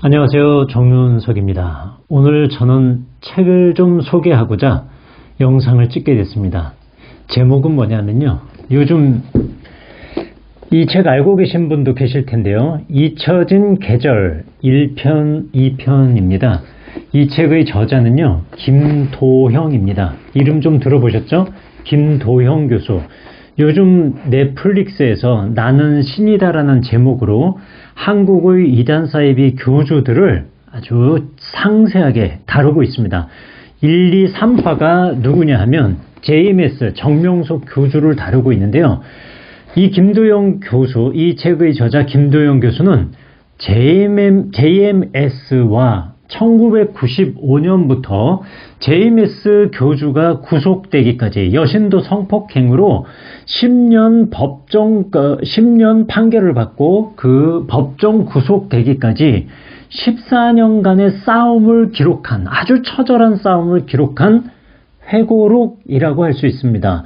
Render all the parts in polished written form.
안녕하세요. 정윤석입니다. 오늘 저는 책을 좀 소개하고자 영상을 찍게 됐습니다. 제목은 뭐냐면요. 요즘 이 책 알고 계신 분도 계실 텐데요. 잊혀진 계절 1편, 2편입니다. 이 책의 저자는요. 김도형입니다. 이름 좀 들어보셨죠? 김도형 교수. 요즘 넷플릭스에서 나는 신이다라는 제목으로 한국의 이단사이비 교주들을 아주 상세하게 다루고 있습니다. 1, 2, 3화가 누구냐 하면 JMS 정명석 교주를 다루고 있는데요. 이 김도영 교수, 이 책의 저자 김도영 교수는 JMS와 1995년부터 JMS 교주가 구속되기까지 여신도 성폭행으로 10년 10년 판결을 받고 그 법정 구속되기까지 14년간의 싸움을 기록한, 아주 처절한 싸움을 기록한 회고록이라고 할 수 있습니다.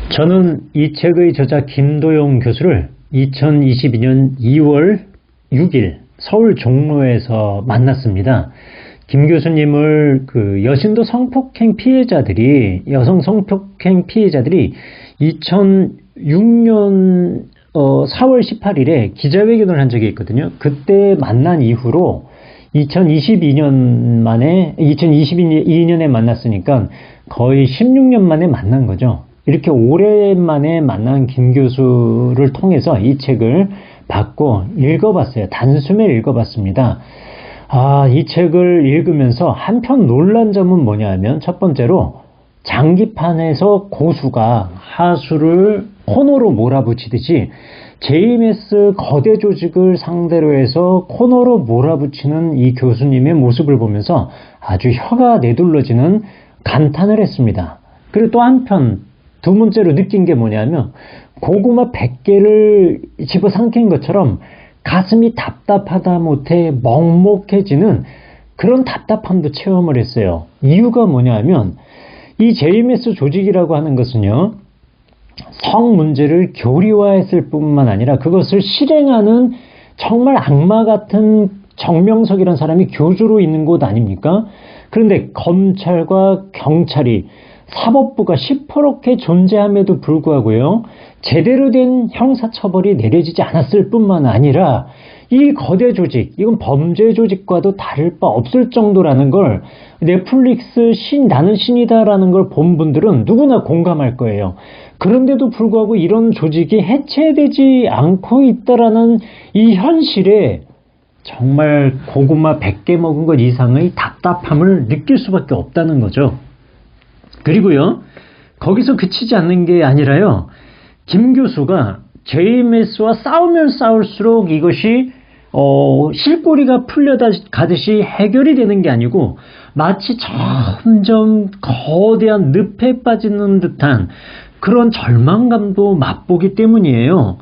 저는 이 책의 저자 김도영 교수를 2022년 2월 6일 서울 종로에서 만났습니다. 김 교수님을 여신도 성폭행 피해자들이, 여성 성폭행 피해자들이 2006년 4월 18일에 기자회견을 한 적이 있거든요. 그때 만난 이후로 2022년에 만났으니까 거의 16년 만에 만난 거죠. 이렇게 오랜만에 만난 김 교수를 통해서 이 책을 받고 읽어봤어요. 단숨에 읽어봤습니다. 이 책을 읽으면서 한편 놀란 점은 뭐냐 하면 첫 번째로 장기판에서 고수가 하수를 코너로 몰아붙이듯이 JMS 거대 조직을 상대로 해서 코너로 몰아붙이는 이 교수님의 모습을 보면서 아주 혀가 내둘러지는 감탄을 했습니다. 그리고 또 한편 두 번째로 느낀 게 뭐냐면 고구마 100개를 집어삼킨 것처럼 가슴이 답답하다 못해 먹먹해지는 그런 답답함도 체험을 했어요. 이유가 뭐냐면 이 JMS 조직이라고 하는 것은요. 성 문제를 교리화했을 뿐만 아니라 그것을 실행하는 정말 악마 같은 정명석이라는 사람이 교주로 있는 곳 아닙니까? 그런데 검찰과 경찰이 사법부가 시퍼렇게 존재함에도 불구하고요. 제대로 된 형사처벌이 내려지지 않았을 뿐만 아니라 이 거대 조직, 이건 범죄 조직과도 다를 바 없을 정도라는 걸 넷플릭스 나는 신이다라는 걸 본 분들은 누구나 공감할 거예요. 그런데도 불구하고 이런 조직이 해체되지 않고 있다라는 이 현실에 정말 고구마 100개 먹은 것 이상의 답답함을 느낄 수밖에 없다는 거죠. 그리고요, 거기서 그치지 않는 게 아니라요, 김 교수가 JMS와 싸우면 싸울수록 이것이 실꼬리가 풀려가듯이 해결이 되는 게 아니고 마치 점점 거대한 늪에 빠지는 듯한 그런 절망감도 맛보기 때문이에요.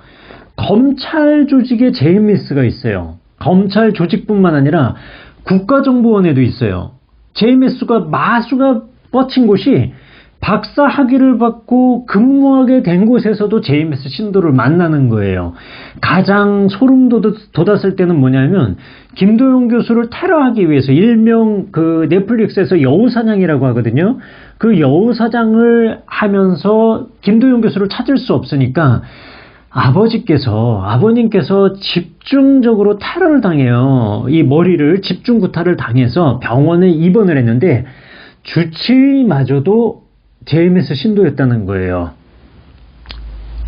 검찰 조직에 JMS가 있어요. 검찰 조직뿐만 아니라 국가정보원에도 있어요. JMS가 마수가 뻗친 곳이 박사 학위를 받고 근무하게 된 곳에서도 JMS 신도를 만나는 거예요. 가장 소름 돋았을 때는 뭐냐면 김도영 교수를 테러하기 위해서 일명 넷플릭스에서 여우사냥이라고 하거든요. 그 여우사냥을 하면서 김도영 교수를 찾을 수 없으니까 아버님께서 집중적으로 테러를 당해요. 이 머리를 집중 구타를 당해서 병원에 입원을 했는데 주치의마저도 JMS 신도였다는 거예요.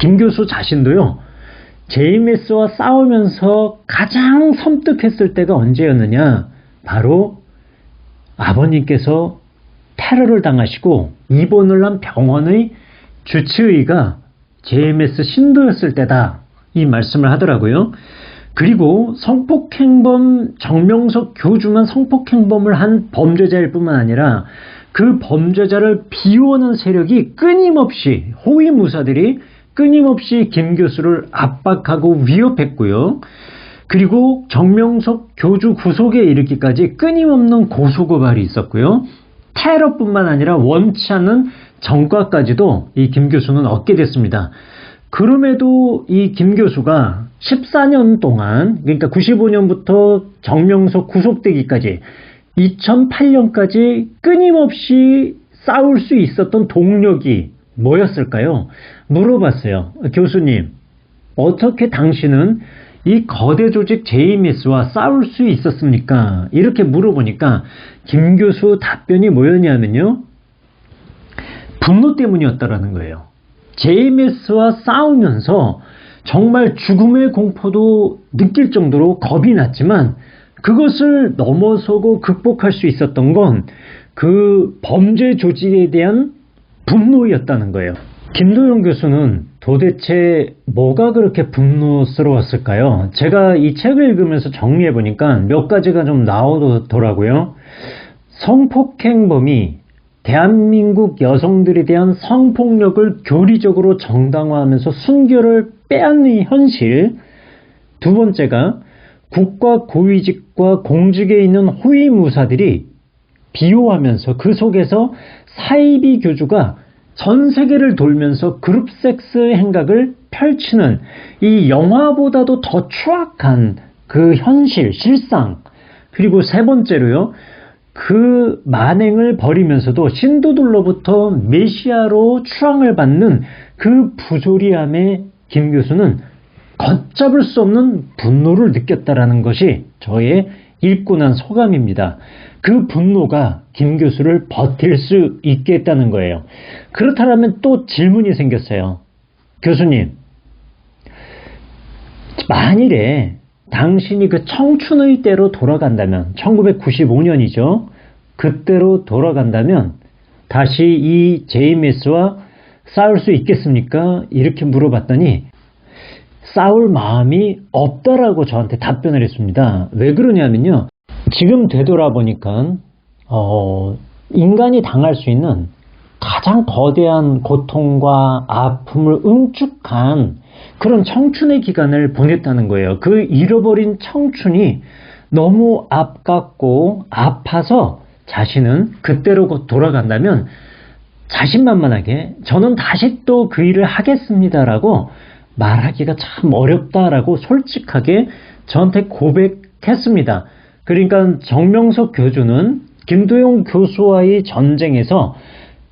김 교수 자신도요. JMS와 싸우면서 가장 섬뜩했을 때가 언제였느냐. 바로 아버님께서 테러를 당하시고 입원을 한 병원의 주치의가 JMS 신도였을 때다. 이 말씀을 하더라고요. 그리고 성폭행범 정명석 교주만 성폭행범을 한 범죄자일 뿐만 아니라 그 범죄자를 비호하는 세력이 끊임없이, 호위무사들이 끊임없이 김 교수를 압박하고 위협했고요. 그리고 정명석 교주 구속에 이르기까지 끊임없는 고소고발이 있었고요. 테러뿐만 아니라 원치 않는 전과까지도 이 김 교수는 얻게 됐습니다. 그럼에도 이 김 교수가 14년 동안, 그러니까 95년부터 정명석 구속되기까지 2008년까지 끊임없이 싸울 수 있었던 동력이 뭐였을까요? 물어봤어요. 교수님, 어떻게 당신은 이 거대 조직 JMS와 싸울 수 있었습니까? 이렇게 물어보니까 김 교수 답변이 뭐였냐면요. 분노 때문이었다라는 거예요. JMS와 싸우면서 정말 죽음의 공포도 느낄 정도로 겁이 났지만 그것을 넘어서고 극복할 수 있었던 건 그 범죄 조직에 대한 분노였다는 거예요. 김도영 교수는 도대체 뭐가 그렇게 분노스러웠을까요? 제가 이 책을 읽으면서 정리해보니까 몇 가지가 좀 나오더라고요. 성폭행범이 대한민국 여성들에 대한 성폭력을 교리적으로 정당화하면서 순결을 빼앗는 현실. 두 번째가 국가 고위직과 공직에 있는 호위무사들이 비호하면서 그 속에서 사이비 교주가 전 세계를 돌면서 그룹 섹스 행각을 펼치는 이 영화보다도 더 추악한 그 현실, 실상. 그리고 세 번째로요. 그 만행을 벌이면서도 신도들로부터 메시아로 추앙을 받는 그 부조리함에 김 교수는 걷잡을 수 없는 분노를 느꼈다라는 것이 저의 읽고 난 소감입니다. 그 분노가 김 교수를 버틸 수 있게 했다는 거예요. 그렇다면 또 질문이 생겼어요. 교수님, 만일에 당신이 그 청춘의 때로 돌아간다면, 1995년이죠. 그때로 돌아간다면 다시 이 JMS와 싸울 수 있겠습니까? 이렇게 물어봤더니 싸울 마음이 없다라고 저한테 답변을 했습니다. 왜 그러냐면요. 지금 되돌아보니까 인간이 당할 수 있는 가장 거대한 고통과 아픔을 응축한 그런 청춘의 기간을 보냈다는 거예요. 그 잃어버린 청춘이 너무 아깝고 아파서 자신은 그때로 돌아간다면 자신만만하게 저는 다시 또 그 일을 하겠습니다라고 말하기가 참 어렵다라고 솔직하게 저한테 고백했습니다. 그러니까 정명석 교주는 김도영 교수와의 전쟁에서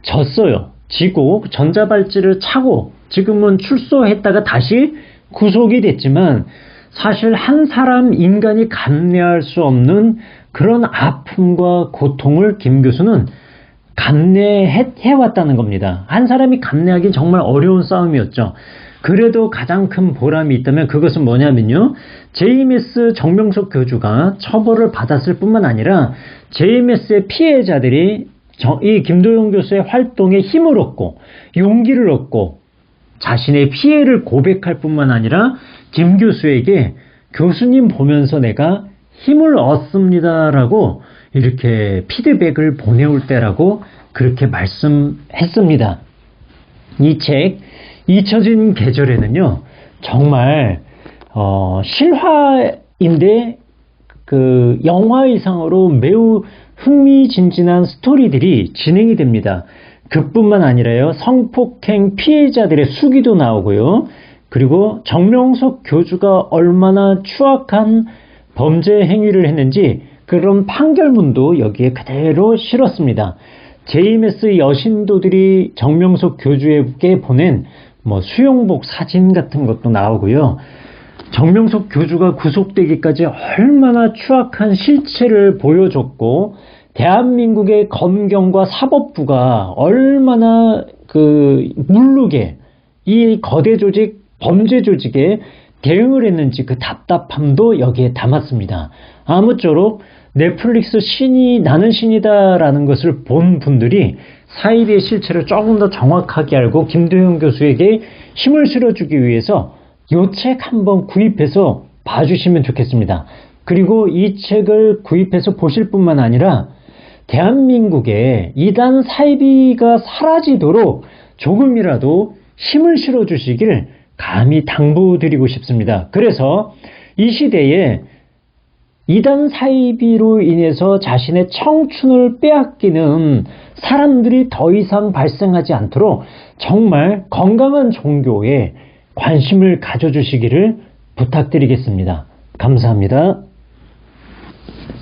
졌어요. 지고 전자발찌를 차고 지금은 출소했다가 다시 구속이 됐지만 사실 한 사람 인간이 감내할 수 없는 그런 아픔과 고통을 김 교수는 감내해왔다는 겁니다. 한 사람이 감내하기 정말 어려운 싸움이었죠. 그래도 가장 큰 보람이 있다면 그것은 뭐냐면요. JMS 정명석 교주가 처벌을 받았을 뿐만 아니라 JMS의 피해자들이 이 김도영 교수의 활동에 힘을 얻고 용기를 얻고 자신의 피해를 고백할 뿐만 아니라 김 교수에게 교수님 보면서 내가 힘을 얻습니다라고 이렇게 피드백을 보내올 때라고 그렇게 말씀했습니다. 이 책 잊혀진 계절에는요, 정말 실화인데 그 영화의상으로 매우 흥미진진한 스토리들이 진행이 됩니다. 그뿐만 아니라요, 성폭행 피해자들의 수기도 나오고요, 그리고 정명석 교주가 얼마나 추악한 범죄 행위를 했는지 그런 판결문도 여기에 그대로 실었습니다. JMS 여신도들이 정명석 교주에게 보낸 수용복 사진 같은 것도 나오고요. 정명석 교주가 구속되기까지 얼마나 추악한 실체를 보여줬고 대한민국의 검경과 사법부가 얼마나 물르게 이 거대 조직, 범죄 조직에 대응을 했는지 그 답답함도 여기에 담았습니다. 아무쪼록 넷플릭스 나는 신이다라는 것을 본 분들이 사이비의 실체를 조금 더 정확하게 알고 김도영 교수에게 힘을 실어주기 위해서 이 책 한번 구입해서 봐주시면 좋겠습니다. 그리고 이 책을 구입해서 보실 뿐만 아니라 대한민국에 이단 사이비가 사라지도록 조금이라도 힘을 실어주시길 감히 당부드리고 싶습니다. 그래서 이 시대에 이단 사이비로 인해서 자신의 청춘을 빼앗기는 사람들이 더 이상 발생하지 않도록 정말 건강한 종교에 관심을 가져주시기를 부탁드리겠습니다. 감사합니다.